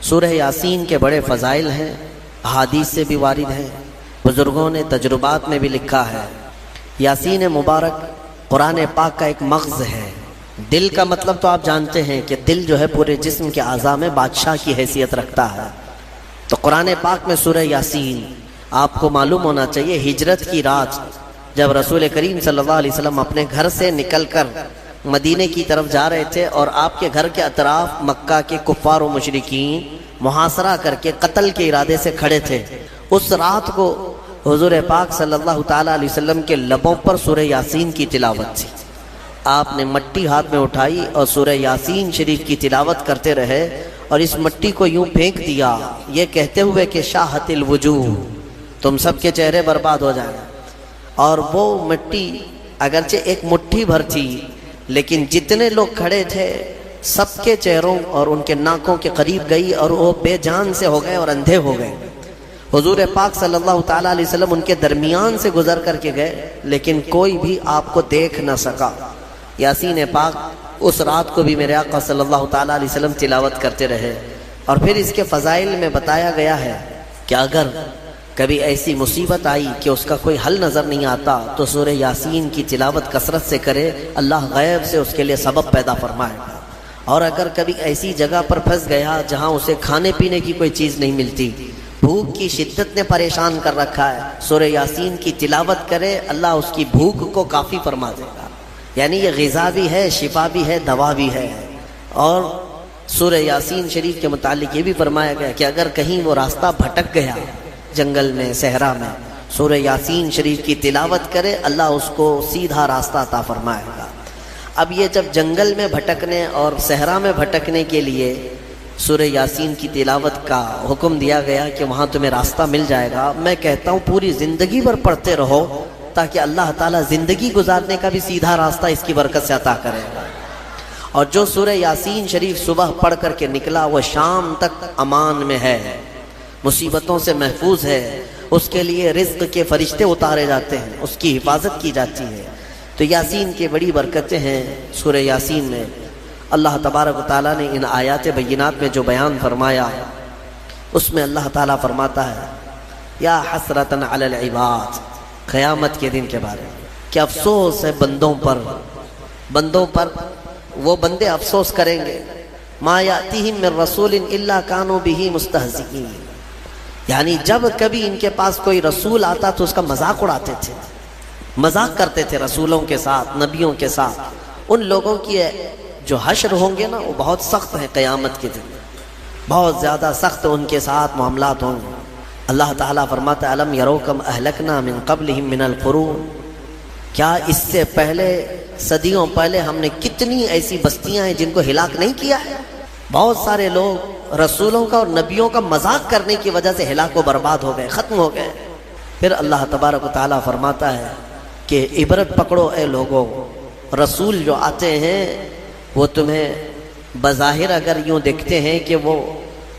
سورہ یاسین کے بڑے فضائل ہیں، احادیث سے بھی وارد ہیں، بزرگوں نے تجربات میں بھی لکھا ہے۔ یاسین مبارک قرآن پاک کا ایک مغز ہے۔ دل کا مطلب تو آپ جانتے ہیں کہ دل جو ہے پورے جسم کے اعضاء میں بادشاہ کی حیثیت رکھتا ہے۔ تو قرآن پاک میں سورہ یاسین، آپ کو معلوم ہونا چاہیے ہجرت کی رات جب رسول کریم صلی اللہ علیہ وسلم اپنے گھر سے نکل کر مدینے کی طرف جا رہے تھے اور آپ کے گھر کے اطراف مکہ کے کفار و مشرکین محاصرہ کر کے قتل کے ارادے سے کھڑے تھے، اس رات کو حضور پاک صلی اللہ تعالیٰ علیہ وسلم کے لبوں پر سورہ یاسین کی تلاوت تھی۔ آپ نے مٹی ہاتھ میں اٹھائی اور سورہ یاسین شریف کی تلاوت کرتے رہے اور اس مٹی کو یوں پھینک دیا، یہ کہتے ہوئے کہ شاہت الوجوہ، تم سب کے چہرے برباد ہو جائیں۔ اور وہ مٹی اگرچہ ایک مٹھی بھر تھی، لیکن جتنے لوگ کھڑے تھے سب کے چہروں اور ان کے ناکوں کے قریب گئی اور وہ بے جان سے ہو گئے اور اندھے ہو گئے۔ حضور پاک صلی اللہ تعالیٰ علیہ وسلم ان کے درمیان سے گزر کر کے گئے، لیکن کوئی بھی آپ کو دیکھ نہ سکا۔ یاسین پاک اس رات کو بھی میرے آقا صلی اللہ تعالیٰ علیہ وسلم تلاوت کرتے رہے۔ اور پھر اس کے فضائل میں بتایا گیا ہے کہ اگر کبھی ایسی مصیبت آئی کہ اس کا کوئی حل نظر نہیں آتا تو سورہ یاسین کی تلاوت کثرت سے کرے، اللہ غیب سے اس کے لیے سبب پیدا فرمائے گا۔ اور اگر کبھی ایسی جگہ پر پھنس گیا جہاں اسے کھانے پینے کی کوئی چیز نہیں ملتی، بھوک کی شدت نے پریشان کر رکھا ہے، سورہ یاسین کی تلاوت کرے، اللہ اس کی بھوک کو کافی فرما دے گا۔ یعنی یہ غذا بھی ہے، شفا بھی ہے، دوا بھی ہے۔ اور سورہ یاسین شریف کے متعلق یہ بھی فرمایا گیا کہ اگر کہیں وہ راستہ بھٹک گیا جنگل میں، صحرا میں، سورہ یاسین شریف کی تلاوت کرے، اللہ اس کو سیدھا راستہ عطا فرمائے گا۔ اب یہ جب جنگل میں بھٹکنے اور صحرا میں بھٹکنے کے لیے سورہ یاسین کی تلاوت کا حکم دیا گیا کہ وہاں تمہیں راستہ مل جائے گا، میں کہتا ہوں پوری زندگی بھر پڑھتے رہو تاکہ اللہ تعالیٰ زندگی گزارنے کا بھی سیدھا راستہ اس کی برکت سے عطا کرے گا۔ اور جو سورہ یاسین شریف صبح پڑھ کر کے نکلا وہ شام تک امان میں ہے، مصیبتوں سے محفوظ ہے، اس کے لیے رزق کے فرشتے اتارے جاتے ہیں، اس کی حفاظت کی جاتی ہے۔ تو یاسین کی بڑی برکتیں ہیں سورہ یاسین میں۔ اللہ تبارک و تعالیٰ نے ان آیات بینات میں جو بیان فرمایا اس میں اللہ تعالیٰ فرماتا ہے یا حسرتن علی العباد، قیامت کے دن کے بارے میں کہ افسوس ہے بندوں پر وہ بندے افسوس کریں گے، ما یاتیہم من رسول الا کانوا بہ مستہزئین، یعنی جب کبھی ان کے پاس کوئی رسول آتا تو اس کا مذاق اڑاتے تھے، مذاق کرتے تھے رسولوں کے ساتھ، نبیوں کے ساتھ۔ ان لوگوں کی جو حشر ہوں گے نا وہ بہت سخت ہے، قیامت کے دن بہت زیادہ سخت ان کے ساتھ معاملات ہوں گے۔ اللہ تعالیٰ فرماتا ہے الم یروا کم اہلکنا من قبلہم من القرون، کیا اس سے پہلے صدیوں پہلے ہم نے کتنی ایسی بستیاں ہیں جن کو ہلاک نہیں کیا ہے۔ بہت سارے لوگ رسولوں کا اور نبیوں کا مذاق کرنے کی وجہ سے ہلاک و برباد ہو گئے، ختم ہو گئے۔ پھر اللہ تبارک و تعالیٰ فرماتا ہے کہ عبرت پکڑو اے لوگوں، رسول جو آتے ہیں وہ تمہیں بظاہر اگر یوں دیکھتے ہیں کہ وہ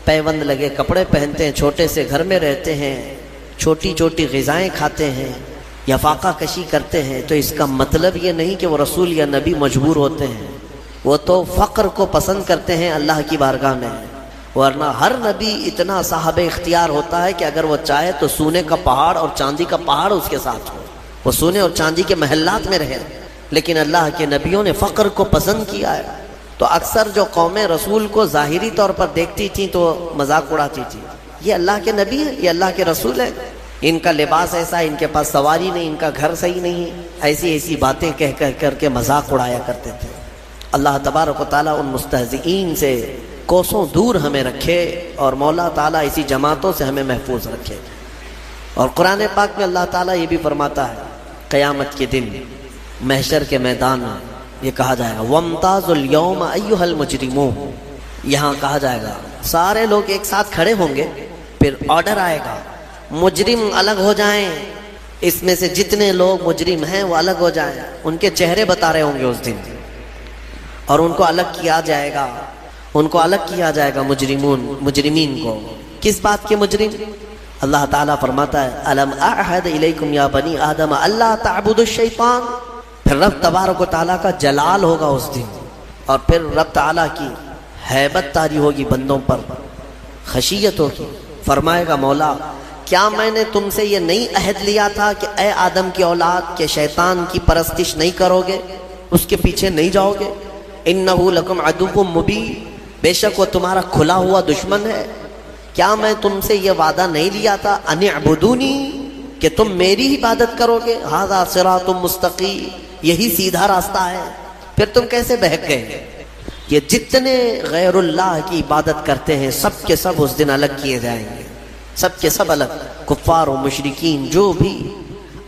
پیوند لگے کپڑے پہنتے ہیں، چھوٹے سے گھر میں رہتے ہیں، چھوٹی چھوٹی غذائیں کھاتے ہیں یا فاقہ کشی کرتے ہیں، تو اس کا مطلب یہ نہیں کہ وہ رسول یا نبی مجبور ہوتے ہیں، وہ تو فقر کو پسند کرتے ہیں اللہ کی بارگاہ میں۔ ورنہ ہر نبی اتنا صاحب اختیار ہوتا ہے کہ اگر وہ چاہے تو سونے کا پہاڑ اور چاندی کا پہاڑ اس کے ساتھ ہو، وہ سونے اور چاندی کے محلات میں رہے، لیکن اللہ کے نبیوں نے فقر کو پسند کیا ہے۔ تو اکثر جو قومیں رسول کو ظاہری طور پر دیکھتی تھیں تو مذاق اڑاتی تھی، یہ اللہ کے نبی ہیں، یہ اللہ کے رسول ہیں، ان کا لباس ایسا ہے، ان کے پاس سواری نہیں، ان کا گھر صحیح نہیں ہے، ایسی باتیں کہہ کر کے مذاق اڑایا کرتے تھے۔ اللہ تبارک و تعالیٰ ان مستہزئین سے کوسوں دور ہمیں رکھے اور مولا تعالیٰ اسی جماعتوں سے ہمیں محفوظ رکھے۔ اور قرآن پاک میں اللہ تعالیٰ یہ بھی فرماتا ہے قیامت کے دن محشر کے میدان میں یہ کہا جائے گا وَامْتَازُوا الْيَوْمَ أَيُّهَا الْمُجْرِمُونَ، یہاں کہا جائے گا سارے لوگ ایک ساتھ کھڑے ہوں گے، پھر آرڈر آئے گا مجرم الگ ہو جائیں، اس میں سے جتنے لوگ مجرم ہیں وہ الگ ہو جائیں، ان کے چہرے بتا رہے ہوں گے اس دن، اور ان کو الگ کیا جائے گا، مجرمین کو۔ کس بات کے مجرم؟ اللہ تعالیٰ فرماتا ہے الم اعہد الیکم یا بنی آدم اللہ تعبدوا الشیطان، پھر رب تبارک و تعالیٰ کا جلال ہوگا اس دن، اور پھر رب تعالیٰ کی ہیبت طاری ہوگی بندوں پر، خشیت ہوگی. فرمائے گا مولا کیا میں نے تم سے یہ نہیں عہد لیا تھا کہ اے آدم کی اولاد کے شیطان کی پرستش نہیں کرو گے، اس کے پیچھے نہیں جاؤ گے؟ انہ لکم عدو مبین، بے شک وہ تمہارا کھلا ہوا دشمن ہے. کیا میں تم سے یہ وعدہ نہیں لیا تھا ان اعبدونی، کہ تم میری عبادت کرو گے؟ ھذا صراط مستقیم، یہی سیدھا راستہ ہے. پھر تم کیسے بہک گئے؟ یہ جتنے غیر اللہ کی عبادت کرتے ہیں سب کے سب اس دن الگ کیے جائیں گے، سب کے سب الگ. کفار و مشرکین جو بھی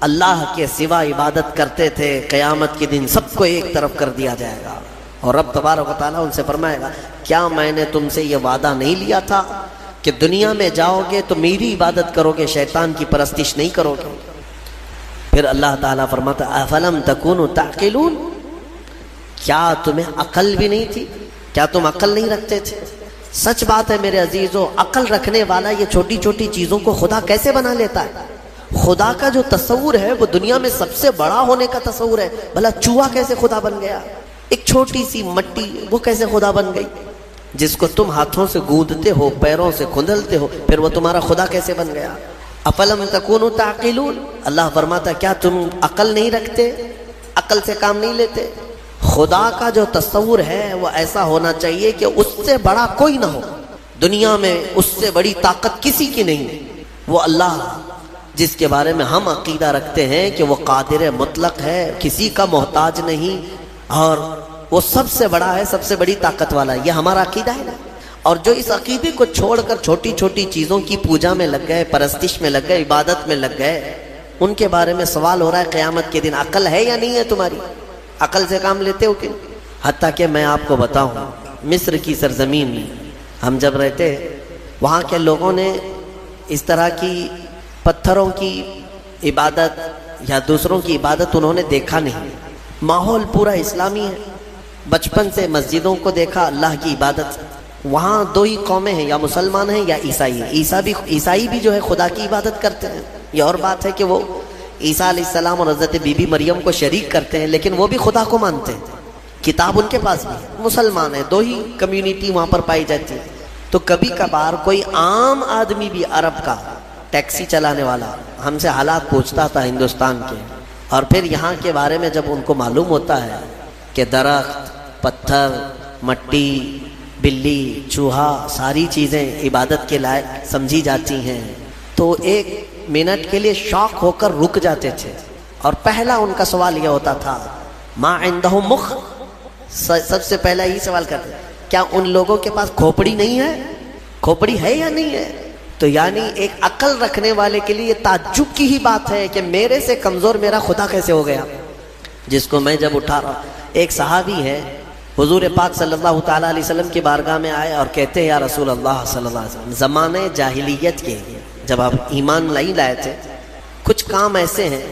اللہ کے سوا عبادت کرتے تھے قیامت کے دن سب کو ایک طرف کر دیا جائے گا. اور رب تبارک و تعالیٰ ان سے فرمائے گا کیا میں نے تم سے یہ وعدہ نہیں لیا تھا کہ دنیا میں جاؤ گے تو میری عبادت کرو گے، شیطان کی پرستش نہیں کرو گے؟ پھر اللہ تعالیٰ فرماتا افلم تکونوا تعقلون، کیا تمہیں عقل بھی نہیں تھی؟ کیا تم عقل نہیں رکھتے تھے؟ سچ بات ہے میرے عزیزو، عقل رکھنے والا یہ چھوٹی چھوٹی چیزوں کو خدا کیسے بنا لیتا ہے. خدا کا جو تصور ہے وہ دنیا میں سب سے بڑا ہونے کا تصور ہے. بھلا چوہا کیسے خدا بن گیا؟ ایک چھوٹی سی مٹی وہ کیسے خدا بن گئی؟ جس کو تم ہاتھوں سے گوندتے ہو، پیروں سے کھندلتے ہو، پھر وہ تمہارا خدا کیسے بن گیا؟ افلم تکونوا تعقلون، اللہ فرماتا کیا تم عقل نہیں رکھتے، عقل سے کام نہیں لیتے؟ خدا کا جو تصور ہے وہ ایسا ہونا چاہیے کہ اس سے بڑا کوئی نہ ہو، دنیا میں اس سے بڑی طاقت کسی کی نہیں. وہ اللہ جس کے بارے میں ہم عقیدہ رکھتے ہیں کہ وہ قادر مطلق ہے، کسی کا محتاج نہیں، اور وہ سب سے بڑا ہے، سب سے بڑی طاقت والا ہے، یہ ہمارا عقیدہ ہے نا. اور جو اس عقیدے کو چھوڑ کر چھوٹی چھوٹی چیزوں کی پوجا میں لگ گئے، پرستش میں لگ گئے، عبادت میں لگ گئے، ان کے بارے میں سوال ہو رہا ہے قیامت کے دن عقل ہے یا نہیں ہے تمہاری؟ عقل سے کام لیتے ہو کہ؟ حتیٰ کہ میں آپ کو بتاؤں مصر کی سرزمین میں ہم جب رہتے وہاں کے لوگوں نے اس طرح کی پتھروں کی عبادت یا دوسروں کی عبادت انہوں نے دیکھا نہیں. ماحول پورا اسلامی ہے، بچپن سے مسجدوں کو دیکھا، اللہ کی عبادت. وہاں دو ہی قومیں ہیں، یا مسلمان ہیں یا عیسائی ہیں. عیسائی بھی جو ہے خدا کی عبادت کرتے ہیں. یہ اور بات ہے کہ وہ عیسیٰ علیہ السلام اور حضرت بی بی مریم کو شریک کرتے ہیں، لیکن وہ بھی خدا کو مانتے ہیں، کتاب ان کے پاس بھی. مسلمان ہیں، دو ہی کمیونٹی وہاں پر پائی جاتی ہے. تو کبھی کبھار کوئی عام آدمی بھی عرب کا ٹیکسی چلانے والا ہم سے حالات پوچھتا تھا ہندوستان کے، اور پھر یہاں کے بارے میں جب ان کو معلوم ہوتا ہے کہ درخت، پتھر، مٹی، بلی، چوہا، ساری چیزیں عبادت کے لائق سمجھی جاتی ہیں، تو ایک منٹ کے لیے شاک ہو کر رک جاتے تھے. اور پہلا ان کا سوال یہ ہوتا تھا ما عندهم مخ، سب سے پہلا یہی سوال کرتے کیا ان لوگوں کے پاس کھوپڑی نہیں ہے؟ کھوپڑی ہے یا نہیں ہے؟ تو یعنی ایک عقل رکھنے والے کے لیے یہ تعجب کی ہی بات ہے کہ میرے سے کمزور میرا خدا کیسے ہو گیا، جس کو میں جب اٹھا رہا. ایک صحابی ہے حضور پاک صلی اللہ تعالیٰ علیہ وسلم کی بارگاہ میں آئے اور کہتے ہیں یا رسول اللہ صلی اللہ علیہ وسلم، زمانے جاہلیت کے جب آپ ایمان نہیں لائے تھے کچھ کام ایسے ہیں،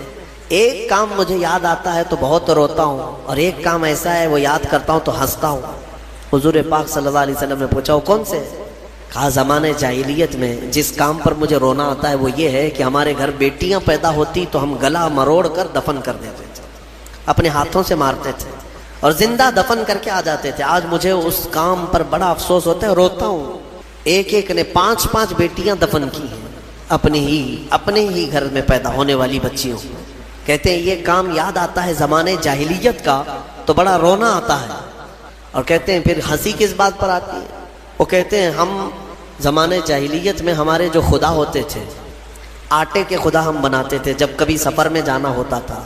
ایک کام مجھے یاد آتا ہے تو بہت روتا ہوں، اور ایک کام ایسا ہے وہ یاد کرتا ہوں تو ہنستا ہوں. حضور پاک صلی اللہ علیہ وسلم نے پوچھا وہ کون سے؟ کہا زمانے جاہلیت میں جس کام پر مجھے رونا آتا ہے وہ یہ ہے کہ ہمارے گھر بیٹیاں پیدا ہوتی تو ہم گلا مروڑ کر دفن کر دیتے تھے، اپنے ہاتھوں سے مارتے تھے اور زندہ دفن کر کے آ جاتے تھے. آج مجھے اس کام پر بڑا افسوس ہوتا ہے، روتا ہوں. ایک ایک نے 5 بیٹیاں دفن کی ہیں، اپنے ہی گھر میں پیدا ہونے والی بچیوں. کہتے ہیں یہ کام یاد آتا ہے زمانے جاہلیت کا تو بڑا رونا آتا ہے. اور کہتے ہیں پھر ہنسی کس بات پر آتی ہے؟ وہ کہتے ہیں ہم زمانے جاہلیت میں ہمارے جو خدا ہوتے تھے آٹے کے خدا ہم بناتے تھے جب کبھی سفر میں جانا ہوتا تھا،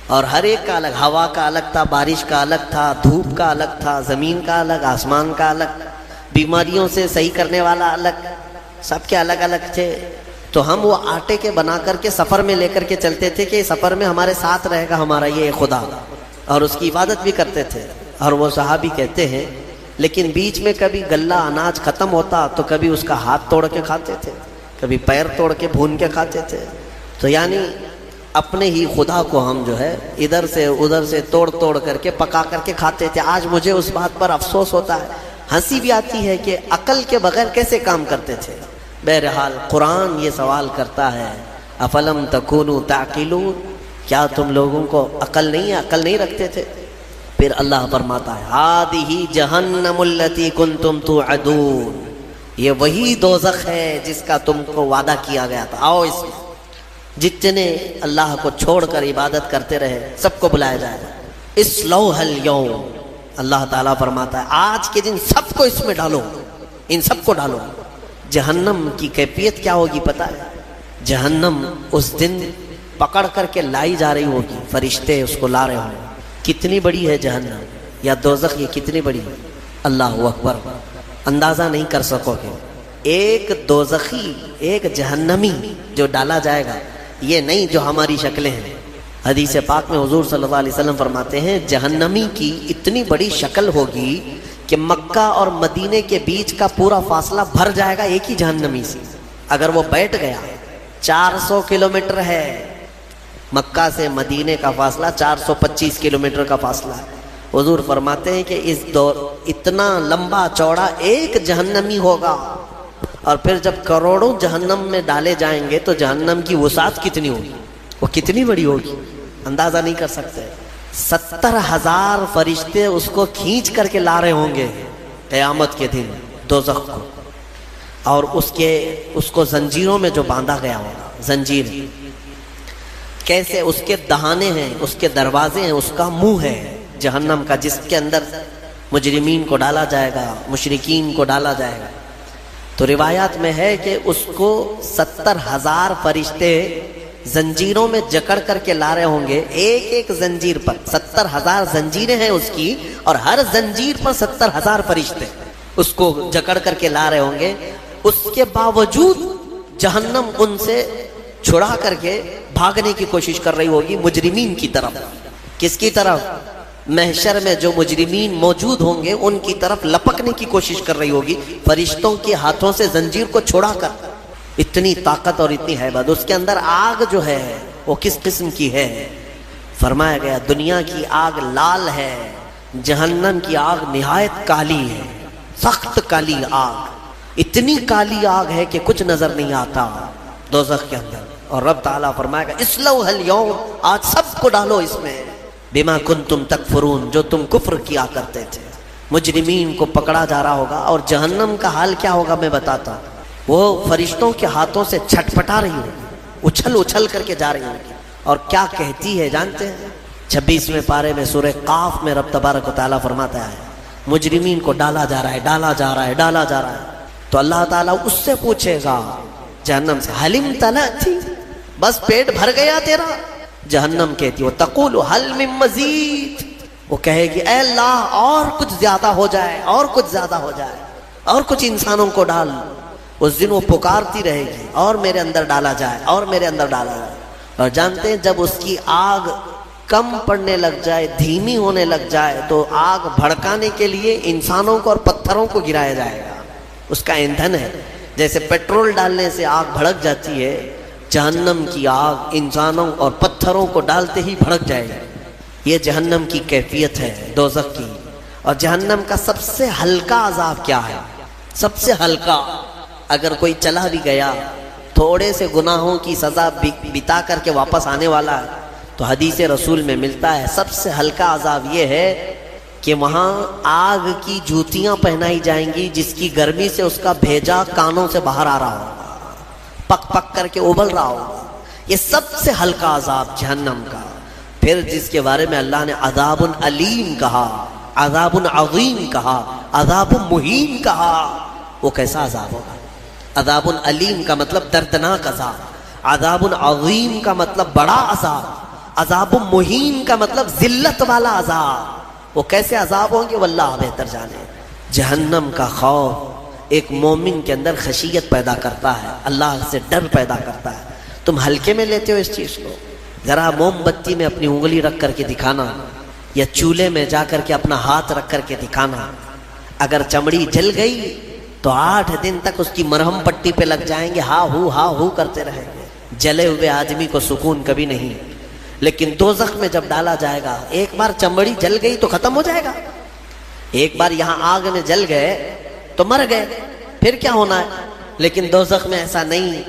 اور ہر ایک کا الگ، ہوا کا الگ تھا، بارش کا الگ تھا، دھوپ کا الگ تھا، زمین کا الگ، آسمان کا الگ، بیماریوں سے صحیح کرنے والا الگ، سب کے الگ الگ تھے. تو ہم وہ آٹے کے بنا کر کے سفر میں لے کر کے چلتے تھے کہ سفر میں ہمارے ساتھ رہے گا ہمارا یہ خدا، اور اس کی عبادت بھی کرتے تھے. اور وہ صحابی کہتے ہیں لیکن بیچ میں کبھی غلہ اناج ختم ہوتا تو کبھی اس کا ہاتھ توڑ کے کھاتے تھے، کبھی پیر توڑ کے بھون کے کھاتے تھے. تو یعنی اپنے ہی خدا کو ہم جو ہے ادھر سے ادھر سے توڑ کر کے پکا کر کے کھاتے تھے. آج مجھے اس بات پر افسوس ہوتا ہے، ہنسی بھی آتی ہے کہ عقل کے بغیر کیسے کام کرتے تھے. بہرحال قرآن یہ سوال کرتا ہے افلم تکونوا تعقلون، کیا تم لوگوں کو عقل نہیں ہے، عقل نہیں رکھتے تھے؟ پھر اللہ فرماتا ہے ہذہ جہنم التی کنتم توعدون، یہ وہی دوزخ ہے جس کا تم کو وعدہ کیا گیا تھا، آؤ اس میں۔ جتنے اللہ کو چھوڑ کر عبادت کرتے رہے سب کو بلایا جائے گا۔ اصلوہ اليوم، اللہ تعالیٰ فرماتا ہے آج کے دن سب کو اس میں ڈالو، ان سب کو ڈالو۔ جہنم کی کیفیت کیا ہوگی پتہ ہے؟ جہنم اس دن پکڑ کر کے لائی جا رہی ہوگی، فرشتے اس کو لا رہے ہوں گے۔ کتنی بڑی ہے جہنم یا دوزخ، یہ کتنی بڑی ہے، اللہ اکبر، اندازہ نہیں کر سکو گے۔ ایک دوزخی، ایک جہنمی جو ڈالا جائے گا، یہ نہیں جو ہماری شکلیں ہیں۔ حدیث پاک میں حضور صلی اللہ علیہ وسلم فرماتے ہیں جہنمی کی اتنی بڑی شکل ہوگی کہ مکہ اور مدینے کے بیچ کا پورا فاصلہ بھر جائے گا ایک ہی جہنمی سے۔ اگر وہ بیٹھ گیا، 400 کلومیٹر ہے مکہ سے مدینے کا فاصلہ، 425 کلومیٹر کا فاصلہ ہے۔ حضور فرماتے ہیں کہ اس دور اتنا لمبا چوڑا ایک جہنمی ہوگا، اور پھر جب کروڑوں جہنم میں ڈالے جائیں گے تو جہنم کی وسعت کتنی ہوگی، وہ کتنی بڑی ہوگی، اندازہ نہیں کر سکتے۔ 70,000 فرشتے اس کو کھینچ کر کے لا رہے ہوں گے قیامت کے دن دوزخ کو، اور اس کو زنجیروں میں جو باندھا گیا ہوگا، زنجیر کیسے، اس کے دہانے ہیں، اس کے دروازے ہیں، اس کا منہ ہے جہنم کا، جس کے اندر مجرمین کو ڈالا جائے گا، مشرکین کو ڈالا جائے گا۔ تو روایات میں ہے کہ اس کو 70,000 فرشتے زنجیروں میں جکڑ کر کے لا رہے ہوں گے، ایک ایک زنجیر پر 70,000 زنجیریں ہیں اس کی، اور ہر زنجیر پر 70,000 فرشتے اس کو جکڑ کر کے لا رہے ہوں گے۔ اس کے باوجود جہنم ان سے چھڑا کر کے بھاگنے کی کوشش کر رہی ہوگی مجرمین کی طرف۔ کس کی طرف؟ محشر میں جو مجرمین موجود ہوں گے ان کی طرف لپکنے کی کوشش کر رہی ہوگی فرشتوں کے ہاتھوں سے زنجیر کو چھڑا کر۔ اتنی طاقت اور اتنی ہیبت۔ اس کے اندر آگ جو ہے وہ کس قسم کی ہے؟ فرمایا گیا دنیا کی آگ لال ہے، جہنم کی آگ نہایت کالی ہے، سخت کالی آگ، اتنی کالی آگ ہے کہ کچھ نظر نہیں آتا دوزخ کے اندر۔ اور رب تعالیٰ فرمائے گا اصلوہ اليوم، آج سب کو ڈالو اس میں، بما کنتم تکفرون، جو تم کفر کیا کرتے تھے۔ مجرمین کو پکڑا جا رہا ہوگا، اور جہنم کا حال کیا ہوگا میں بتاتا ہوں۔ وہ فرشتوں کے ہاتھوں سے چھٹپٹا رہی ہوگی، اچھل اچھل کر کے جا رہی ہوگی، اور کیا کہتی ہے جانتے ہیں؟ 26ویں پارے میں سورہ قاف میں رب تبارک و تعالیٰ فرماتا ہے مجرمین کو ڈالا جا رہا ہے، ڈالا جا رہا ہے، ڈالا جا رہا ہے، تو اللہ تعالیٰ اس سے پوچھے گا جہنم سے حلم تلأتی، بس پیٹ بھر گیا تیرا؟ جہنم کہتی وہ تقول حل من مزید، وہ کہے گی اے اللہ اور کچھ زیادہ ہو جائے، اور کچھ زیادہ ہو جائے، اور کچھ انسانوں کو ڈال۔ اس دن وہ پکارتی رہے گی اور میرے اندر ڈالا جائے، اور میرے اندر ڈالا جائے۔ اور جانتے ہیں جب اس کی آگ کم پڑنے لگ جائے، دھیمی ہونے لگ جائے، تو آگ بھڑکانے کے لیے انسانوں کو اور پتھروں کو گرایا جائے گا، اس کا ایندھن ہے۔ جیسے پیٹرول ڈالنے سے آگ بھڑک جاتی ہے، جہنم کی آگ انسانوں اور پتھروں کو ڈالتے ہی بھڑک جائے گا۔ یہ جہنم کی کیفیت ہے دوزخ کی۔ اور جہنم کا سب سے ہلکا عذاب کیا ہے؟ سب سے ہلکا، اگر کوئی چلا بھی گیا، تھوڑے سے گناہوں کی سزا بتا کر کے واپس آنے والا ہے، تو حدیث رسول میں ملتا ہے سب سے ہلکا عذاب یہ ہے کہ وہاں آگ کی جوتیاں پہنائی جائیں گی، جس کی گرمی سے اس کا بھیجا کانوں سے باہر آ رہا ہوگا، پک پک کر کے ابل رہا ہوگا۔ یہ سب سے ہلکا عذاب جہنم کا۔ پھر جس کے بارے میں اللہ نے عذاب علیم کہا، عذاب عظیم کہا، عذاب مہین کہا، وہ کیسا عذاب ہوگا؟ عذاب علیم کا مطلب دردناک عذاب، عذاب عظیم کا مطلب بڑا عذاب، عذاب مہین کا مطلب ذلت والا عذاب۔ وہ کیسے عذاب ہوں گے واللہ بہتر جانے۔ جہنم کا خوف ایک مومن کے اندر خشیت پیدا کرتا ہے، اللہ سے ڈر پیدا کرتا ہے۔ تم ہلکے میں لیتے ہو اس چیز کو؟ ذرا موم بتی میں اپنی انگلی رکھ کر کے دکھانا، یا چولہے میں جا کر کے اپنا ہاتھ رکھ کر کے دکھانا، اگر چمڑی جل گئی تو 8 دن تک اس کی مرہم پٹی پہ لگ جائیں گے، ہا ہو کرتے رہیں گے۔ جلے ہوئے آدمی کو سکون کبھی نہیں۔ لیکن دوزخ میں جب ڈالا جائے گا، ایک بار چمڑی جل گئی تو ختم ہو جائے گا، ایک بار یہاں آگ میں جل گئے تو مر گئے، پھر کیا ہونا ہے؟ لیکن دوزخ میں ایسا نہیں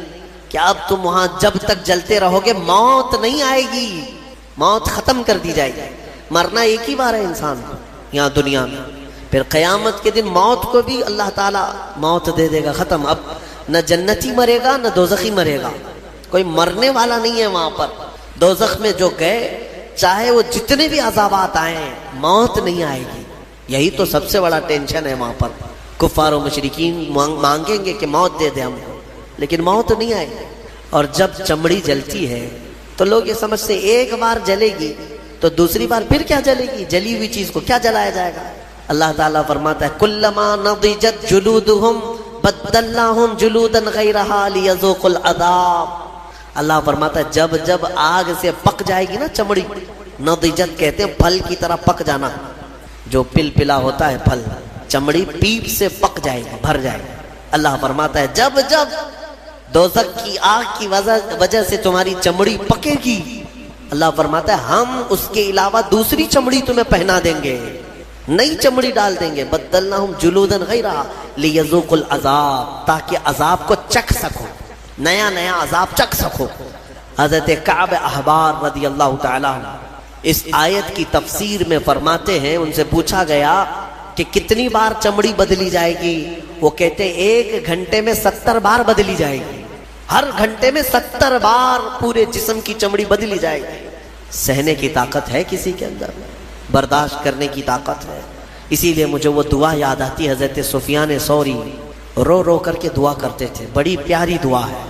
کہ اب تم وہاں جب تک جلتے رہو گے موت نہیں آئے گی، موت ختم کر دی جائے گی۔ مرنا ایک ہی بار ہے انسان کو یہاں دنیا میں، پھر قیامت کے دن موت کو بھی اللہ تعالیٰ موت دے دے گا، ختم۔ اب نہ جنتی مرے گا نہ دوزخی مرے گا، کوئی مرنے والا نہیں ہے وہاں پر۔ دوزخ میں جو گئے چاہے وہ جتنے بھی عذابات آئیں موت نہیں آئے گی۔ یہی تو سب سے بڑا ٹینشن ہے وہاں پر۔ کفار و مشرکین مانگیں گے کہ موت دے دے ہم کو، لیکن موت نہیں آئے گی۔ اور جب چمڑی جلتی ہے تو لوگ یہ سمجھتے ہیں ایک بار جلے گی تو دوسری بار پھر کیا جلے گی، جلی ہوئی چیز کو کیا جلایا جائے گا؟ اللہ تعالیٰ فرماتا ہے کلما نضجت جلودہم بدلناہم جلودا غیرہا لیذوقوا العذاب۔ اللہ فرماتا ہے جب جب آگ سے پک جائے گی نا چمڑی، نضجت کہتے ہیں پھل کی طرح پک جانا، جو پل پلا ہوتا ہے پھل، چمڑی پیپ سے پک جائے گی، بھر جائے گی۔ اللہ فرماتا ہے جب جب دوزخ کی آگ کی وجہ سے تمہاری چمڑی پکے گی، اللہ فرماتا ہے ہم اس کے علاوہ دوسری چمڑی تمہیں پہنا دیں گے، نئی چمڑی ڈال دیں گے، بدلناہم جلودا غیرہا لیذوقوا العذاب، تاکہ عذاب کو چکھ سکو، نیا نیا عذاب چکھ سکو۔ حضرت کعب احبار رضی اللہ تعالیٰ عنہ اس آیت کی تفسیر میں فرماتے ہیں، ان سے پوچھا گیا کہ کتنی بار چمڑی بدلی جائے گی؟ وہ کہتے ہیں 1 گھنٹے میں 70 بار بدلی جائے گی، ہر گھنٹے میں 70 بار پورے جسم کی چمڑی بدلی جائے گی۔ سہنے کی طاقت ہے کسی کے اندر، برداشت کرنے کی طاقت ہے۔ اسی لیے مجھے وہ دعا یاد آتی، حضرت سفیان ثوری رو رو کر کے دعا کرتے تھے، بڑی پیاری دعا ہے۔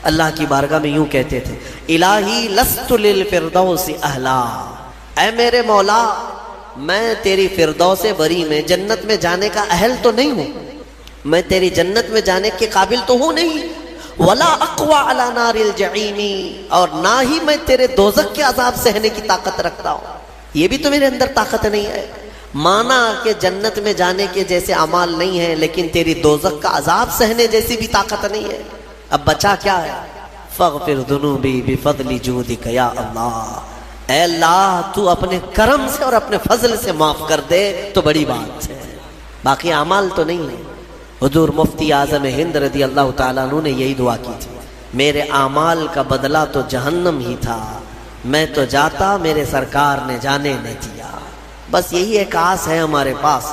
اللہ کی بارگاہ میں یوں کہتے تھے الہی لست للفردوس اہلا، اے میرے مولا میں تیری فردوس بری میں جنت میں جانے کا اہل تو نہیں ہوں، میں تیری جنت میں جانے کے قابل تو ہوں نہیں، ولا اقوى على نار الجحیم، اور نہ ہی میں تیرے دوزخ کے عذاب سہنے کی طاقت رکھتا ہوں، یہ بھی تو میرے اندر طاقت نہیں ہے۔ مانا کہ جنت میں جانے کے جیسے اعمال نہیں ہیں، لیکن تیری دوزخ کا عذاب سہنے جیسی بھی طاقت نہیں ہے۔ اب بچا کیا ہے؟ فاغفر ذنوبی بفضل جودک یا اللہ، اے اللہ تو اپنے کرم سے اور اپنے فضل سے معاف کر دے تو بڑی بات ہے، باقی اعمال تو نہیں ہے۔ حضور مفتی اعظم ہند رضی اللہ تعالیٰ عنہ نے یہی دعا کی تھی، میرے اعمال کا بدلہ تو جہنم ہی تھا، میں تو جاتا میرے سرکار نے جانے نہ دیا۔ بس یہی ایک آس ہے ہمارے پاس،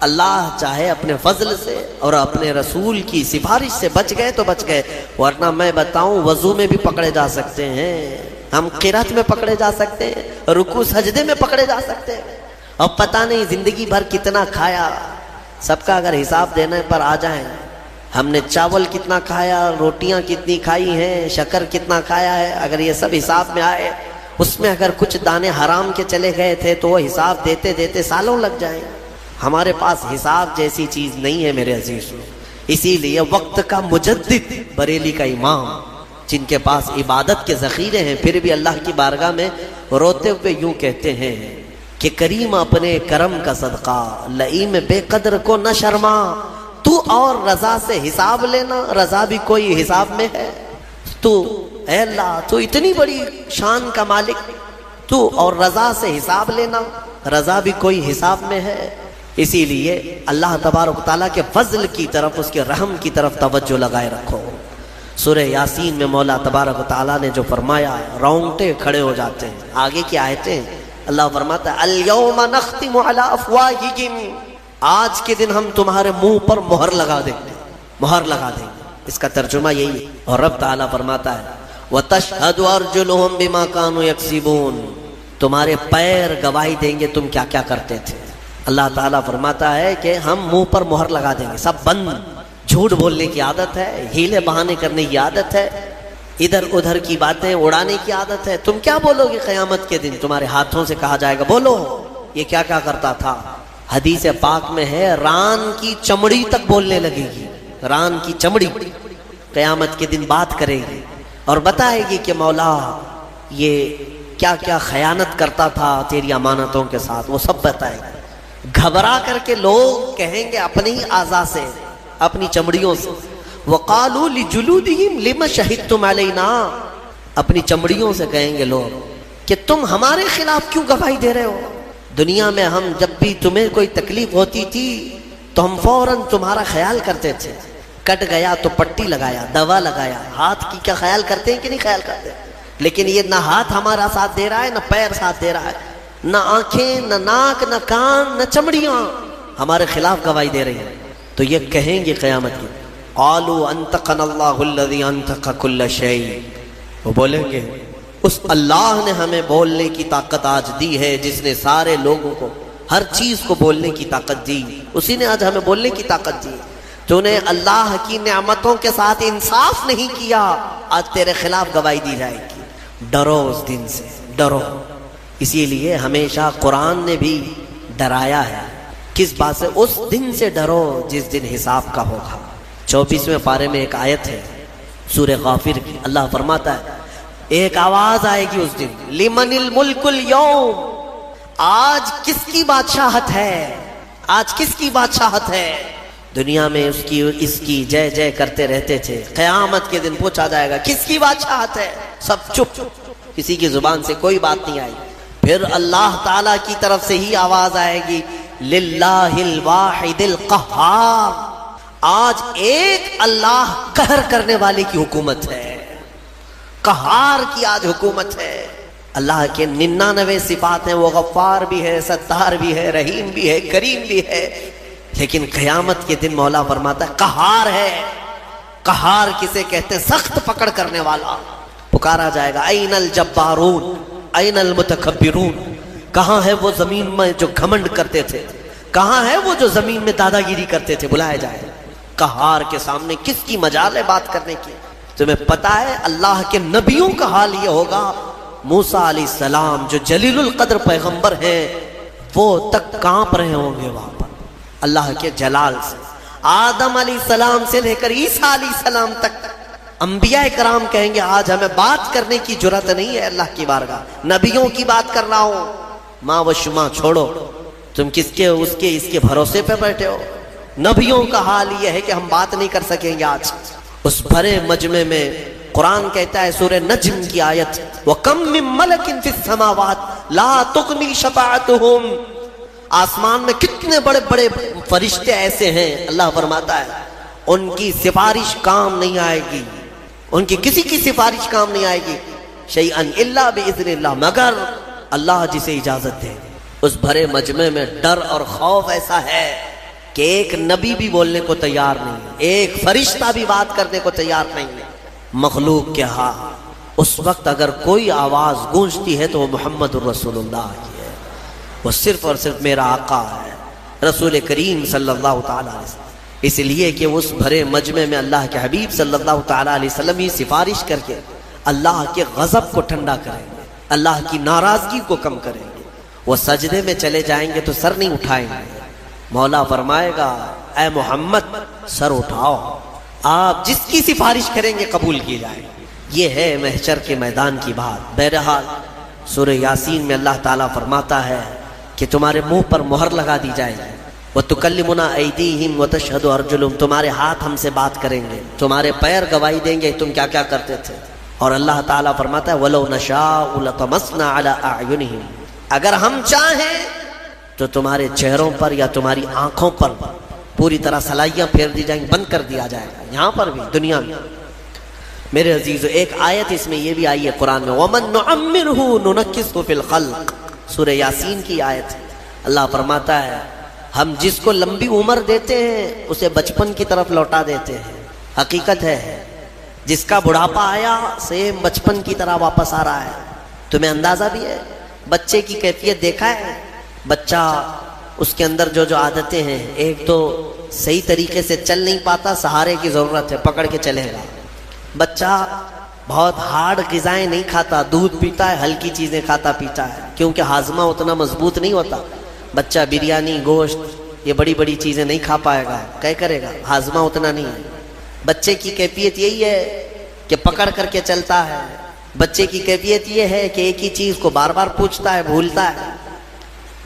اللہ چاہے اپنے فضل سے اور اپنے رسول کی سفارش سے بچ گئے تو بچ گئے، ورنہ میں بتاؤں وضو میں بھی پکڑے جا سکتے ہیں، ہم قرات میں پکڑے جا سکتے ہیں، رکوع سجدے میں پکڑے جا سکتے ہیں، اور پتہ نہیں زندگی بھر کتنا کھایا، سب کا اگر حساب دینے پر آ جائیں، ہم نے چاول کتنا کھایا، روٹیاں کتنی کھائی ہیں، شکر کتنا کھایا ہے، اگر یہ سب حساب میں آئے، اس میں اگر کچھ دانے حرام کے چلے گئے تھے تو وہ حساب دیتے دیتے سالوں لگ جائیں۔ ہمارے پاس حساب جیسی چیز نہیں ہے میرے عزیز، اسی لیے وقت کا مجدد بریلی کا امام، جن کے پاس عبادت کے ذخیرے ہیں، پھر بھی اللہ کی بارگاہ میں روتے ہوئے یوں کہتے ہیں کہ کریم اپنے کرم کا صدقہ، لئیم بے قدر کو نہ شرما، تو اور رضا سے حساب لینا، رضا بھی کوئی حساب میں ہے؟ تو اے اللہ تو اتنی بڑی شان کا مالک، تو اور رضا سے حساب لینا، رضا بھی کوئی حساب میں ہے؟ اسی لیے اللہ تبارک تعالیٰ کے فضل کی طرف، اس کے رحم کی طرف توجہ لگائے رکھو۔ سورہ یاسین میں مولا تبارک تعالیٰ نے جو فرمایا ہے، رونگٹے کھڑے ہو جاتے ہیں۔ آگے کی آیتیں اللہ فرماتا ہے الیوم نختم علی افواہہم، آج کے دن ہم تمہارے منہ پر مہر لگا دیں گے، مہر لگا دیں گے، اس کا ترجمہ یہی ہے۔ اور رب تعالیٰ فرماتا ہے وتشہد ارجلہم بما کانوا یکسبون، تمہارے پیر گواہی دیں گے تم کیا کیا کرتے تھے۔ اللہ تعالیٰ فرماتا ہے کہ ہم منہ پر مہر لگا دیں گے، سب بند، جھوٹ بولنے کی عادت ہے، ہیلے بہانے کرنے کی عادت ہے، ادھر ادھر کی باتیں اڑانے کی عادت ہے۔ تم کیا بولو گے قیامت کے دن؟ تمہارے ہاتھوں سے کہا جائے گا بولو یہ کیا کیا کرتا تھا۔ حدیث پاک میں ہے ران کی چمڑی تک بولنے لگے گی، ران کی چمڑی قیامت کے دن بات کرے گی اور بتائے گی کہ مولا یہ کیا کیا خیانت کرتا تھا تیری امانتوں کے ساتھ، وہ سب بتائے گا۔ گھبرا کر کے لوگ کہیں گے اپنی ہی اعضاء سے، اپنی چمڑیوں سے، وقالوا لجلودہم لم شہدتم علینا، اپنی چمڑیوں سے کہیں گے لوگ کہ تم ہمارے خلاف کیوں گواہی دے رہے ہو؟ دنیا میں ہم جب بھی تمہیں کوئی تکلیف ہوتی تھی تو ہم فوراً تمہارا خیال کرتے تھے، کٹ گیا تو پٹی لگایا، دوا لگایا، ہاتھ کی کیا خیال کرتے ہیں کہ نہیں خیال کرتے؟ لیکن یہ نہ ہاتھ ہمارا ساتھ دے رہا ہے، نہ پیر ساتھ دے رہا ہے، نہ آنکھیں، نہ ناک، نہ کان، نہ چمڑیاں، ہمارے خلاف گواہی دے رہی ہیں، تو یہ کہیں گے قیامت کی قالوا انطقنا اللہ الذی انطق کل شیء، وہ بولیں گے اس اللہ نے ہمیں بولنے کی طاقت آج دی ہے جس نے سارے لوگوں کو ہر چیز کو بولنے کی طاقت دی، اسی نے آج ہمیں بولنے کی طاقت دی۔ تو نے اللہ کی نعمتوں کے ساتھ انصاف نہیں کیا، آج تیرے خلاف گواہی دی جائے گی۔ ڈرو اس دن سے، ڈرو۔ اسی لیے ہمیشہ قرآن نے بھی ڈرایا ہے، کس بات سے؟ اس دن سے ڈرو جس دن حساب کا ہوگا۔ 24ویں پارے میں ایک آیت ہے سورہ غافر کی، اللہ فرماتا ہے ایک آواز آئے گی اس دن، لمن الملک اليوم، آج کس کی بادشاہت ہے؟ آج کس کی بادشاہت ہے؟ دنیا میں اس کی جے جے کرتے رہتے تھے، قیامت کے دن پوچھا جائے گا کس کی بادشاہت ہے؟ سب چپ، کسی کی زبان سے کوئی بات نہیں آئی۔ پھر اللہ تعالی کی طرف سے ہی آواز آئے گی، للہ الواحد القہار، آج ایک اللہ قہر کرنے والے کی حکومت ہے، قہار کی آج حکومت ہے۔ اللہ کے 99 صفات ہیں، وہ غفار بھی ہے، ستار بھی ہے، رحیم بھی ہے، کریم بھی ہے، لیکن قیامت کے دن مولا فرماتا ہے قہار ہے۔ قہار کسے کہتے ہیں؟ سخت پکڑ کرنے والا۔ پکارا جائے گا این الجبارون این المتکبرون، کہاں ہے وہ زمین میں جو گھمنڈ کرتے تھے، کہاں ہے وہ جو زمین میں دادا گیری کرتے تھے؟ بلائے جائے قہار کے سامنے کس کی مجال ہے بات کرنے کی؟ تمہیں پتا ہے اللہ کے نبیوں کا حال یہ ہوگا، موسیٰ علیہ السلام جو جلیل القدر پیغمبر ہیں وہ تک کانپ رہے ہوں گے وہاں پر اللہ کے جلال سے۔ آدم علیہ السلام سے لے کر عیسیٰ علیہ السلام تک انبیاء کرام کہیں گے آج ہمیں بات کرنے کی جرات نہیں ہے اللہ کی بارگاہ، نبیوں کی بات کر رہا ہوں، ماں و شما چھوڑو، تم کس کے اس کے بھروسے پہ بیٹھے ہو؟ نبیوں کا حال یہ ہے کہ ہم بات نہیں کر سکیں گے آج۔ اس بھرے مجمع میں قرآن کہتا ہے سورہ نجم کی آیت، وَكَم مِّن مَلَكٍ فِي السَّمَاوَاتِ لَا تُغْنِي شَفَاعَتُهُمْ، آسمان میں کتنے بڑے بڑے فرشتے ایسے ہیں، اللہ فرماتا ہے ان کی سفارش کام نہیں آئے گی، ان کی کسی کی سفارش کام نہیں آئے گی، شیئن الا باذن اللہ، مگر اللہ جسے اجازت دے۔ اس بھرے مجمع میں ڈر اور خوف ایسا ہے کہ ایک نبی بھی بولنے کو تیار نہیں ہے، ایک فرشتہ بھی بات کرنے کو تیار نہیں ہے۔ مخلوق کے ہاں اس وقت اگر کوئی آواز گونجتی ہے تو وہ محمد الرسول اللہ کی ہے، وہ صرف اور صرف میرا آقا ہے رسول کریم صلی اللہ تعالی علیہ وسلم۔ اس لیے کہ اس بھرے مجمع میں اللہ کے حبیب صلی اللہ تعالی علیہ وسلم ہی سفارش کر کے اللہ کے غضب کو ٹھنڈا کریں گے، اللہ کی ناراضگی کو کم کریں گے۔ وہ سجدے میں چلے جائیں گے تو سر نہیں اٹھائیں گے، مولا فرمائے گا اے محمد سر اٹھاؤ، آپ جس کی سفارش کریں گے قبول کی جائے۔ یہ ہے محشر کے میدان کی بات۔ بہرحال سورہ یاسین میں اللہ تعالیٰ فرماتا ہے کہ تمہارے منہ پر مہر لگا دی جائے گی، وَتُكَلِّمُنَا أَيْدِيهِمْ وَتَشْهَدُ أَرْجُلُهُمْ، تمہارے ہاتھ ہم سے بات کریں گے، تمہارے پیر گواہی دیں گے تم کیا کیا کرتے تھے۔ اور اللہ تعالیٰ فرماتا ہے وَلَوْ نَشَاءُ لَطَمَسْنَا عَلَىٰ أَعْيُنِهِمْ، اگر ہم چاہیں تو تمہارے چہروں پر یا تمہاری آنکھوں پر پوری طرح سلائیاں پھیر دی جائیں گی، بند کر دیا جائے گا، یہاں پر بھی دنیا میں۔ میرے عزیزو ایک آیت اس میں یہ بھی آئی ہے قرآن میں، وَمَن نُعَمِّرْهُ نُنَكِّسْهُ فِي الْخَلْقِ، سورہ یاسین کی آیت ہے۔ اللہ فرماتا ہے ہم جس کو لمبی عمر دیتے ہیں اسے بچپن کی طرف لوٹا دیتے ہیں۔ حقیقت ہے جس کا بڑھاپا آیا سیم بچپن کی طرح واپس آ رہا ہے۔ تمہیں اندازہ بھی ہے بچے کی کیفیت دیکھا ہے؟ بچہ اس کے اندر جو عادتیں ہیں، ایک تو صحیح طریقے سے چل نہیں پاتا، سہارے کی ضرورت ہے، پکڑ کے چلے گا۔ بچہ بہت ہارڈ غذائیں نہیں کھاتا، دودھ پیتا ہے، ہلکی چیزیں کھاتا پیتا ہے، کیونکہ ہاضمہ اتنا مضبوط نہیں ہوتا۔ بچہ بریانی گوشت یہ بڑی بڑی چیزیں نہیں کھا پائے گا، کیا کرے گا؟ ہاضمہ اتنا نہیں ہے۔ بچے کی کیفیت یہی ہے کہ پکڑ کر کے چلتا ہے، بچے کی کیفیت یہ ہے کہ ایک ہی چیز کو بار بار پوچھتا ہے، بھولتا ہے۔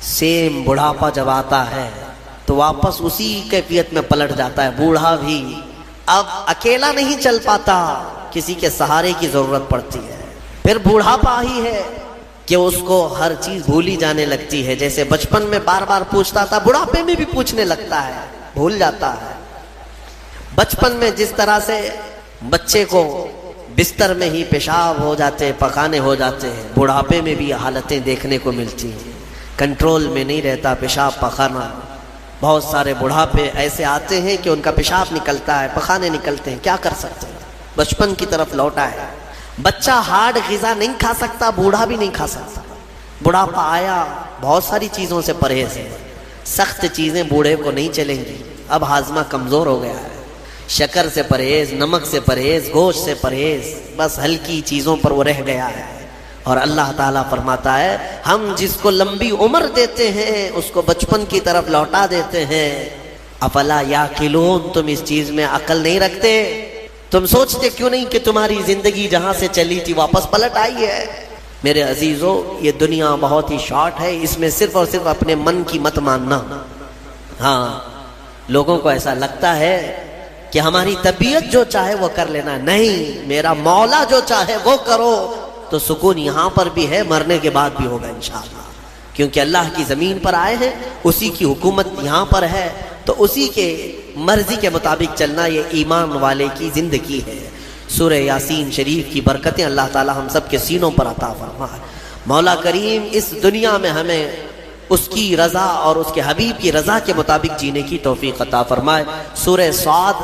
سیم بڑھاپا جب آتا ہے تو واپس اسی کیفیت میں پلٹ جاتا ہے۔ بوڑھا بھی اب اکیلا نہیں چل پاتا، کسی کے سہارے کی ضرورت پڑتی ہے۔ پھر بوڑھاپا ہی ہے کہ اس کو ہر چیز بھولی جانے لگتی ہے، جیسے بچپن میں بار بار پوچھتا تھا بڑھاپے میں بھی پوچھنے لگتا ہے، بھول جاتا ہے۔ بچپن میں جس طرح سے بچے کو بستر میں ہی پیشاب ہو جاتے، پخانے ہو جاتے ہیں، بڑھاپے میں بھی حالتیں دیکھنے کو ملتی ہیں، کنٹرول میں نہیں رہتا پیشاب پخانا، بہت سارے بڑھاپے ایسے آتے ہیں کہ ان کا پیشاب نکلتا ہے، پخانے نکلتے ہیں، کیا کر سکتے ہیں؟ بچپن کی طرف لوٹا ہے۔ بچہ ہارڈ غذا نہیں کھا سکتا، بوڑھا بھی نہیں کھا سکتا۔ بڑھاپا آیا، بہت ساری چیزوں سے پرہیز ہے، سخت چیزیں بوڑھے کو نہیں چلیں گی، اب ہاضمہ کمزور ہو گیا ہے، شکر سے پرہیز، نمک سے پرہیز، گوشت سے پرہیز، بس ہلکی چیزوں پر وہ رہ گیا ہے۔ اور اللہ تعالیٰ فرماتا ہے ہم جس کو لمبی عمر دیتے ہیں اس کو بچپن کی طرف لوٹا دیتے ہیں۔ افلا یاقلون، تم اس چیز میں عقل نہیں رکھتے؟ تم سوچتے کیوں نہیں کہ تمہاری زندگی جہاں سے چلی تھی واپس پلٹ آئی ہے؟ میرے عزیزو، یہ دنیا بہت ہی شارٹ ہے، اس میں صرف اور صرف اپنے من کی مت ماننا۔ ہاں، لوگوں کو ایسا لگتا ہے کہ ہماری طبیعت جو چاہے وہ کر لینا، نہیں، میرا مولا جو چاہے وہ کرو، تو سکون یہاں پر بھی ہے، مرنے کے بعد بھی ہوگا انشاءاللہ، کیونکہ اللہ کی زمین پر آئے ہیں، اسی کی حکومت یہاں پر ہے، تو اسی کے مرضی کے مطابق چلنا یہ ایمان والے کی زندگی ہے۔ سورہ یاسین شریف کی برکتیں اللہ تعالی ہم سب کے سینوں پر عطا فرمائے۔ مولا کریم اس دنیا میں ہمیں اس کی رضا اور اس کے حبیب کی رضا کے مطابق جینے کی توفیق عطا فرمائے۔ سورہ صاد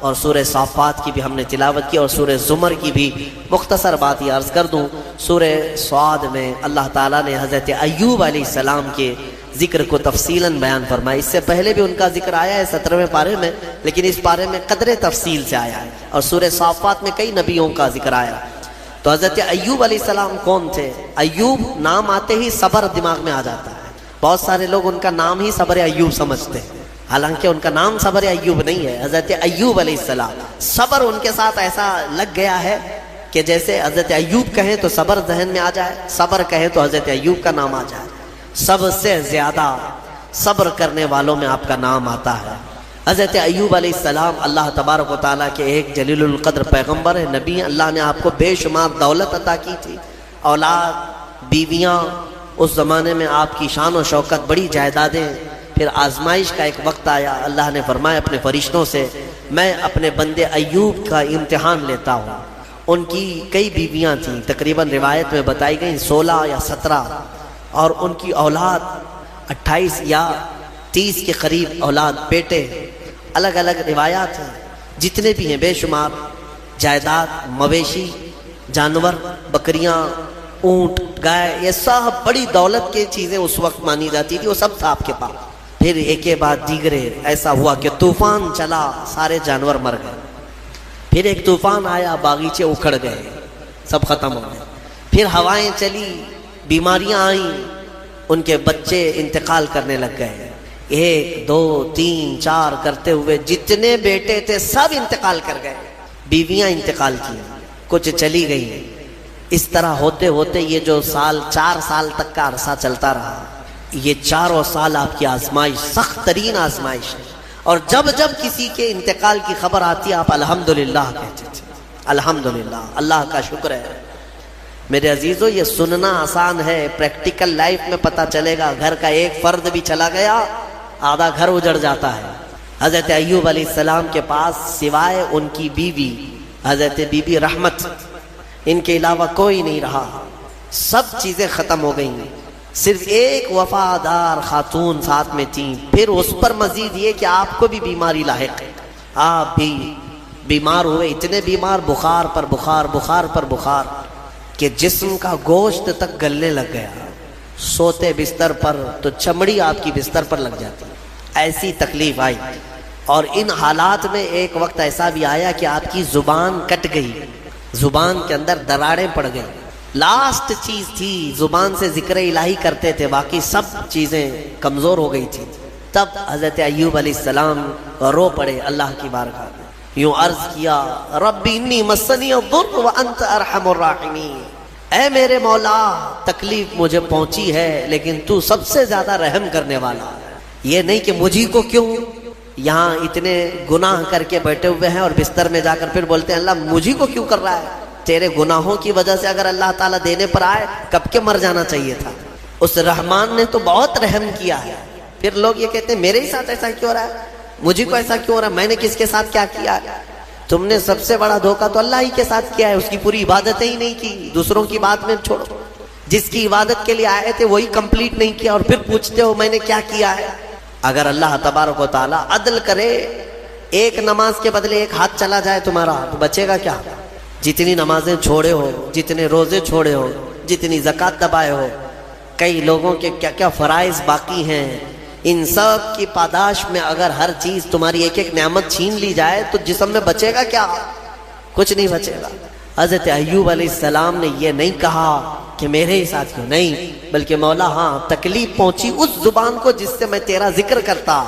اور سورہ صافات کی بھی ہم نے تلاوت کی، اور سورہ زمر کی بھی مختصر بات یہ عرض کر دوں۔ سورہ صاد میں اللہ تعالیٰ نے حضرت ایوب علیہ السلام کے ذکر کو تفصیلاً بیان فرمایا۔ اس سے پہلے بھی ان کا ذکر آیا ہے 17ویں پارے میں، لیکن اس پارے میں قدر تفصیل سے آیا ہے، اور سورہ صافات میں کئی نبیوں کا ذکر آیا۔ تو حضرت ایوب علیہ السلام کون تھے؟ ایوب نام آتے ہی صبر دماغ میں آ جاتا ہے۔ بہت سارے لوگ ان کا نام ہی صبر ایوب سمجھتے ہیں، حالانکہ ان کا نام صبر ایوب نہیں ہے۔ حضرت ایوب علیہ السلام، صبر ان کے ساتھ ایسا لگ گیا ہے کہ جیسے حضرت ایوب کہیں تو صبر ذہن میں آ جائے، صبر کہیں تو حضرت ایوب کا نام آ جائے۔ سب سے زیادہ صبر کرنے والوں میں آپ کا نام آتا ہے۔ حضرت ایوب علیہ السلام اللہ تبارک و تعالیٰ کے ایک جلیل القدر پیغمبر ہے، نبی۔ اللہ نے آپ کو بے شمار دولت عطا کی تھی، اولاد، بیویاں، اس زمانے میں آپ کی شان و شوکت، بڑی جائیدادیں۔ پھر آزمائش کا ایک وقت آیا، اللہ نے فرمایا اپنے فرشتوں سے میں اپنے بندے ایوب کا امتحان لیتا ہوں۔ ان کی کئی بیویاں تھیں، تقریباً روایت میں بتائی گئیں 16 یا 17، اور ان کی اولاد 28 یا 30 کے قریب اولاد، بیٹے، الگ الگ روایات ہیں، جتنے بھی ہیں بے شمار جائیداد، مویشی، جانور، بکریاں، اونٹ، گائے، یہ سب بڑی دولت کی چیزیں اس وقت مانی جاتی تھی، وہ سب تھا آپ کے پاس۔ پھر ایک کے بعد دیگرے ایسا ہوا کہ طوفان چلا، سارے جانور مر گئے۔ پھر ایک طوفان آیا، باغیچے اکھڑ گئے، سب ختم ہو گئے۔ پھر ہوائیں چلی، بیماریاں آئیں، ان کے بچے انتقال کرنے لگ گئے، 1 2 3 4 کرتے ہوئے جتنے بیٹے تھے سب انتقال کر گئے، بیویاں انتقال کی، کچھ چلی گئی۔ اس طرح ہوتے ہوتے یہ جو 4 سال تک کا عرصہ چلتا رہا، یہ 4 سال آپ کی آزمائش، سخت ترین آزمائش ہے۔ اور جب جب کسی کے انتقال کی خبر آتی آپ الحمدللہ کہتے تھے، الحمدللہ، اللہ کا شکر ہے۔ میرے عزیزو، یہ سننا آسان ہے، پریکٹیکل لائف میں پتہ چلے گا۔ گھر کا ایک فرد بھی چلا گیا، آدھا گھر اجڑ جاتا ہے۔ حضرت ایوب علیہ السلام کے پاس سوائے ان کی بیوی حضرت بی بی رحمت، ان کے علاوہ کوئی نہیں رہا، سب چیزیں ختم ہو گئیں، صرف ایک وفادار خاتون ساتھ میں تھی۔ پھر اس پر مزید یہ کہ آپ کو بھی بیماری لاحق ہے، آپ بھی بیمار ہوئے، اتنے بیمار، بخار پر بخار، بخار پر بخار، کہ جسم کا گوشت تک گلنے لگ گیا۔ سوتے بستر پر تو چمڑی آپ کی بستر پر لگ جاتی، ایسی تکلیف آئی۔ اور ان حالات میں ایک وقت ایسا بھی آیا کہ آپ کی زبان کٹ گئی، زبان کے اندر دراڑیں پڑ گئی، لاسٹ چیز تھی، زبان سے ذکر الہی کرتے تھے، باقی سب چیزیں کمزور ہو گئی تھی۔ تب حضرت ایوب علیہ السلام رو پڑے اللہ کی بارگاہ میں، یوں عرض کیا، رب انی مسنی الضر وانت ارحم الراحمین، اے میرے مولا تکلیف مجھے پہنچی ہے لیکن تو سب سے زیادہ رحم کرنے والا ہے۔ یہ نہیں کہ مجھے کو کیوں، یہاں اتنے گناہ کر کے بیٹھے ہوئے ہیں اور بستر میں جا کر پھر بولتے ہیں اللہ مجھے کو کیوں کر رہا ہے؟ تیرے گناہوں کی وجہ سے اگر اللہ تعالیٰ دینے پر آئے کب کے مر جانا چاہیے تھا۔ اس رحمان نے تو بہت رحم کیا ہے۔ پھر لوگ یہ کہتے ہیں میرے ہی ساتھ ایسا کیوں ہو رہا ہے، مجھے کو ایسا کیوں ہو رہا ہے، میں نے کس کے ساتھ کیا کیا؟ تم نے سب سے بڑا دھوکہ تو اللہ ہی کے ساتھ کیا ہے، اس کی پوری عبادتیں ہی نہیں کی، دوسروں کی بات میں چھوڑو، جس کی عبادت کے لیے آئے تھے وہی کمپلیٹ نہیں کیا، اور پھر پوچھتے ہو میں نے کیا کیا ہے۔ اگر اللہ تبارک و تعالیٰ عدل کرے، ایک نماز کے بدلے ایک ہاتھ چلا جائے تمہارا، تو بچے گا کیا؟ جتنی نمازیں چھوڑے ہو، جتنے روزے چھوڑے ہو، جتنی زکوٰۃ دبائے ہو، کئی لوگوں کے کیا کیا فرائض باقی ہیں، ان سب کی پاداش میں اگر ہر چیز تمہاری ایک ایک نعمت چھین لی جائے تو جسم میں بچے گا کیا؟ کچھ نہیں بچے گا۔ حضرت ایوب علیہ السلام نے یہ نہیں کہا کہ میرے ہی ساتھ کیوں، نہیں، بلکہ مولا ہاں تکلیف پہنچی اس زبان کو جس سے میں تیرا ذکر کرتا،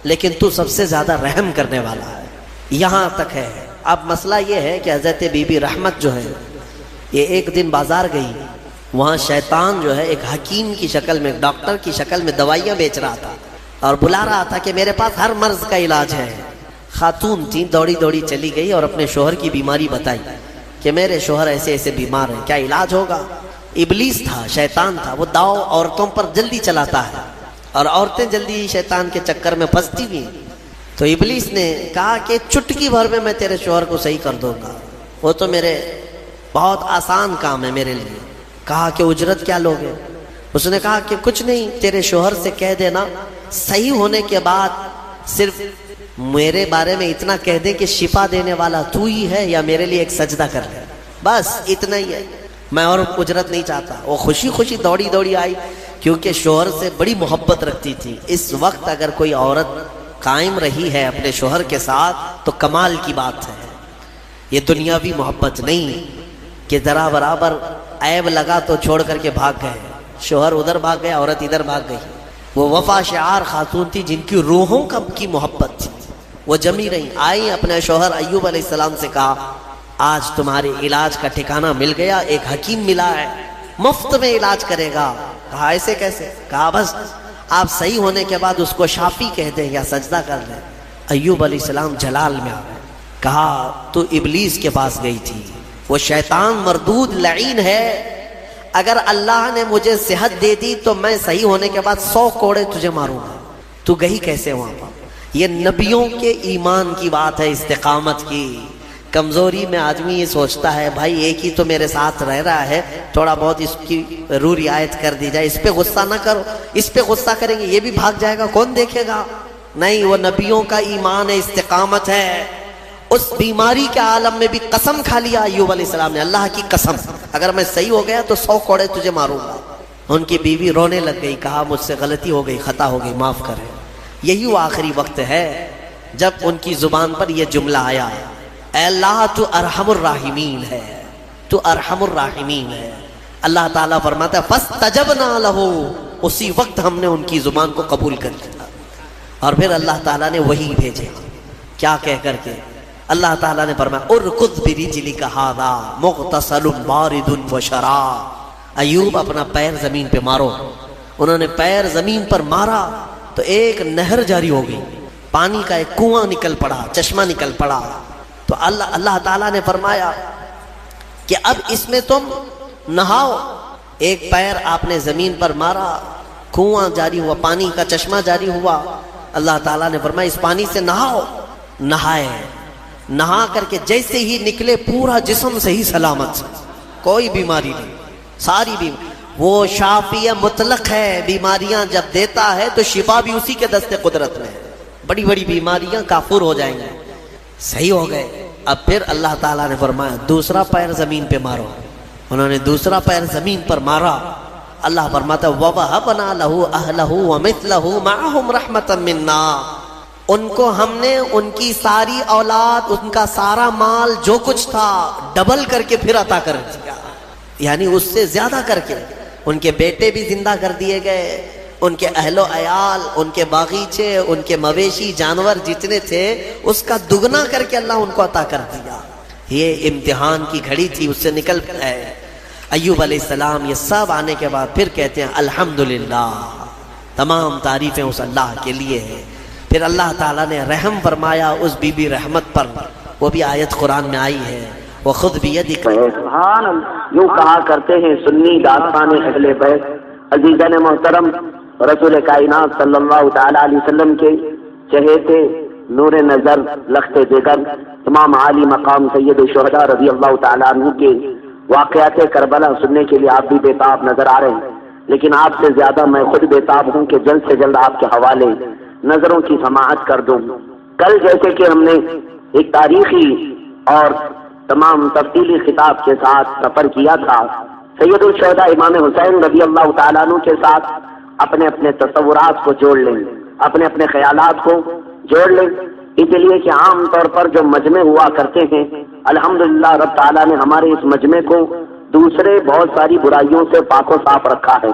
لیکن تو سب سے زیادہ رحم کرنے والا ہے، یہاں تک ہے۔ اب مسئلہ یہ ہے کہ حضرت بی بی رحمت جو ہے یہ ایک دن بازار گئی، وہاں شیطان جو ہے ایک حکیم کی شکل میں، ڈاکٹر کی شکل میں دوائیاں بیچ رہا تھا اور بلا رہا تھا کہ میرے پاس ہر مرض کا علاج ہے۔ خاتون تھی، دوڑی دوڑی چلی گئی اور اپنے شوہر کی بیماری بتائی کہ میرے شوہر ایسے ایسے بیمار ہیں، کیا علاج ہوگا؟ ابلیس تھا، شیطان تھا، وہ داؤ عورتوں پر جلدی چلاتا ہے اور عورتیں جلدی شیطان کے چکر میں پھنستی بھی ہیں۔ تو ابلیس نے کہا کہ چٹکی بھر میں میں تیرے شوہر کو صحیح کر دوں گا، وہ تو میرے بہت آسان کام ہے میرے لیے۔ کہا کہ اجرت کیا لوگے؟ اس نے کہا کہ کچھ نہیں، تیرے شوہر سے کہہ دینا صحیح ہونے کے بعد صرف میرے بارے میں اتنا کہہ دے کہ شفا دینے والا تو ہی ہے، یا میرے لیے ایک سجدہ کر لے، بس اتنا ہی ہے، میں اور اجرت نہیں چاہتا۔ وہ خوشی خوشی دوڑی دوڑی آئی کیونکہ شوہر سے بڑی محبت رکھتی تھی۔ اس وقت اگر کوئی عورت قائم رہی ہے اپنے شوہر کے ساتھ تو کمال کی بات ہے، یہ دنیاوی محبت نہیں کہ ذرا برابر عیب لگا تو چھوڑ کر کے بھاگ گئے، شوہر ادھر بھاگ گیا، عورت ادھر بھاگ گئی۔ وہ وفا شعار خاتون تھی جن کی روحوں کی محبت تھی، وہ جمی رہی، آئی اپنے شوہر ایوب علیہ السلام سے کہا آج تمہارے علاج کا ٹھکانہ مل گیا، ایک حکیم ملا ہے مفت میں علاج کرے گا۔ کہا ایسے کیسے؟ کہا بس آپ صحیح ہونے کے بعد اس کو شافی کہہ دیں یا سجدہ کر دیں۔ ایوب علیہ السلام جلال میں آ گئے، کہا تو ابلیس کے پاس گئی تھی، وہ شیطان مردود لعین ہے، اگر اللہ نے مجھے صحت دے دی تو میں صحیح ہونے کے بعد 100 کوڑے تجھے ماروں گا، تو گئی کیسے وہاں پر؟ یہ نبیوں کے ایمان کی بات ہے، استقامت کی۔ کمزوری میں آدمی یہ سوچتا ہے بھائی ایک ہی تو میرے ساتھ رہ رہا ہے، تھوڑا بہت اس کی رعایت کر دی جائے، اس پہ غصہ نہ کرو، اس پہ غصہ کریں گے یہ بھی بھاگ جائے گا، کون دیکھے گا؟ نہیں، وہ نبیوں کا ایمان ہے، استقامت ہے۔ اس بیماری کے عالم میں بھی قسم کھا لیا ایوب علیہ السلام نے، اللہ کی قسم اگر میں صحیح ہو گیا تو 100 کوڑے تجھے ماروں گا۔ ان کی بیوی رونے لگ گئی، کہا مجھ سے غلطی ہو گئی، خطا ہو گئی، معاف کرے۔ یہی وہ آخری وقت ہے جب ان کی زبان پر یہ جملہ آیا، اے اللہ تو ارحم الراحمین ہے، تو ارحم الراحمین ہے۔ اللہ تعالیٰ فرماتا ہے فاستجبنا لہ، اسی وقت ہم نے ان کی زبان کو قبول کر لیا۔ اور پھر اللہ تعالیٰ نے وہی بھیجے، کیا کہہ کر کے؟ اللہ تعالیٰ نے فرمایا ارکض برجلک ھذا مغتسل بارد وشراب، ایوب اپنا پیر زمین پہ مارو۔ انہوں نے پیر زمین پر مارا تو ایک نہر جاری ہو گئی، پانی کا ایک کنواں نکل پڑا، چشمہ نکل پڑا۔ تو اللہ تعالیٰ نے فرمایا کہ اب اس میں تم نہاؤ۔ ایک پیر آپ نے زمین پر مارا، کنواں جاری ہوا، پانی کا چشمہ جاری ہوا۔ اللہ تعالیٰ نے فرمایا اس پانی سے نہاؤ۔ نہائے، نہا کر کے جیسے ہی نکلے پورا جسم صحیح سلامت، کوئی بیماری نہیں، ساری بیماری۔ وہ شافی مطلق ہے، بیماریاں جب دیتا ہے تو شفا بھی اسی کے دست قدرت میں ہے۔ بڑی بڑی بیماریاں کافور ہو جائیں گے، صحیح ہو گئے۔ اب پھر اللہ تعالیٰ نے فرمایا دوسرا پیر زمین پہ مارو۔ انہوں نے دوسرا پیر زمین پر مارا۔ اللہ فرماتا وَوَهَبْنَا لَهُ أَهْلَهُ وَمِثْلَهُ مَعَهُمْ رَحْمَةً مِنَّا، ان کو ہم نے ان کی ساری اولاد، ان کا سارا مال جو کچھ تھا ڈبل کر کے پھر عطا کر دیا، یعنی اس سے زیادہ کر کے۔ ان کے بیٹے بھی زندہ کر دیے گئے، ان کے اہل و عیال، ان کے باغیچے، ان کے مویشی جانور جتنے تھے اس کا دگنا کر کے اللہ ان کو عطا کر دیا۔ یہ امتحان کی گھڑی تھی، اس سے نکل گئے ایوب علیہ السلام۔ یہ سب آنے کے بعد پھر کہتے ہیں الحمدللہ، تمام تعریفیں اس اللہ کے لیے ہیں۔ پھر اللہ تعالیٰ نے رحم فرمایا اس بی بی رحمت پر، وہ بھی آیت قرآن میں آئی ہے وَخُذْ بِيَدِكَ۔ سبحان اللہ، یوں کہا کرتے ہیں سنی داستان اہل بیت۔ عزیزان محترم، رسول کائنات صلی اللہ تعالیٰ علیہ وسلم کے چہیتے، نور نظر، لخت جگر، امام عالی مقام سید شہداء رضی اللہ تعالیٰ عنہ کے واقعات کربلا سننے کے لیے آپ بھی بے تاب نظر آ رہے ہیں۔ لیکن آپ سے زیادہ میں خود بےتاب ہوں کہ جلد سے جلد آپ کے حوالے نظروں کی سماعت کر دوں۔ کل جیسے کہ ہم نے ایک تاریخی اور تمام تفصیلی خطاب کے ساتھ سفر کیا تھا، سید الشہداء امام حسین رضی اللہ تعالیٰ عنہ کے ساتھ اپنے اپنے تصورات کو جوڑ لیں، اپنے اپنے خیالات کو جوڑ لیں، اس لیے کہ عام طور پر جو مجمع ہوا کرتے ہیں، الحمدللہ رب تعالیٰ نے ہمارے اس مجمع کو دوسرے بہت ساری برائیوں سے پاک و صاف رکھا ہے۔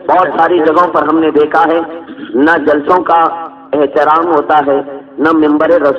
بہت ساری جگہوں پر ہم نے دیکھا ہے نہ جلسوں کا احترام ہوتا ہے، نہ منبر رسول